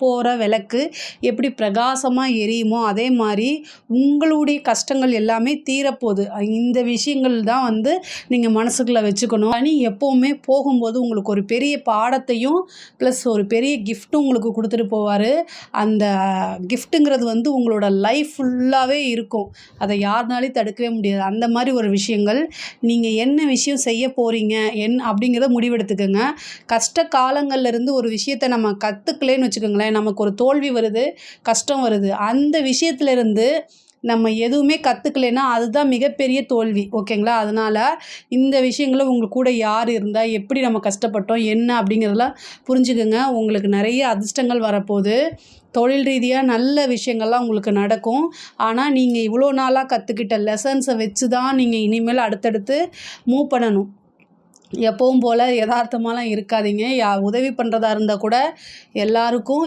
போகிற விளக்கு எப்படி பிரகாசமாக எரியுமோ அதே மாதிரி உங்களுடைய கஷ்டங்கள் எல்லாமே தீரப்போகுது. இந்த விஷயங்கள் தான் வந்து நீங்கள் மனசுக்குள்ளே வச்சுக்கணும். சனி எப்போவுமே போகும்போது உங்களுக்கு ஒரு பெரிய பாடத்தையும் ப்ளஸ் ஒரு பெரிய கிஃப்ட்டும் உங்களுக்கு கொடுத்துட்டு போவார். அந்த கிஃப்ட்டுங்கிறது வந்து உங்களோட லைஃப் ஃபுல்லாகவே இருக்கும். அதை யாருனாலையும் தடுக்கவே முடியாது. அந்த மாதிரி ஒரு விஷயங்கள் நீங்கள் என்ன விஷயம் செய்ய போகிறீங்க அப்படிங்கிறத முடிவெடுத்துக்கோங்க. கஷ்ட காலங்கள்லேருந்து ஒரு விஷயத்தை நம்ம கற்றுக்கலேன்னு வச்சுக்கோங்களேன், நமக்கு ஒரு தோல்வி வருது, கஷ்டம் வருது. அந்த விஷயத்துலேருந்து நம்ம எதுவுமே கற்றுக்கலைன்னா அதுதான் மிகப்பெரிய தோல்வி. ஓகேங்களா? அதனால் இந்த விஷயங்கள உங்கள் கூட யார் இருந்தா, எப்படி நம்ம கஷ்டப்பட்டோம், என்ன அப்படிங்கிறதெல்லாம் புரிஞ்சுக்கங்க. உங்களுக்கு நிறைய அதிர்ஷ்டங்கள் வரப்போகுது. தொழில் ரீதியாக நல்ல விஷயங்கள்லாம் உங்களுக்கு நடக்கும். ஆனால் நீங்கள் இவ்வளோ நாளாக கற்றுக்கிட்ட லெசன்ஸை வச்சு தான் நீங்கள் இனிமேல் அடுத்தடுத்து மூவ் பண்ணணும். எப்பவும் போல் யதார்த்தமாலாம் இருக்காதீங்க. உதவி பண்ணுறதா இருந்தால் கூட எல்லாருக்கும்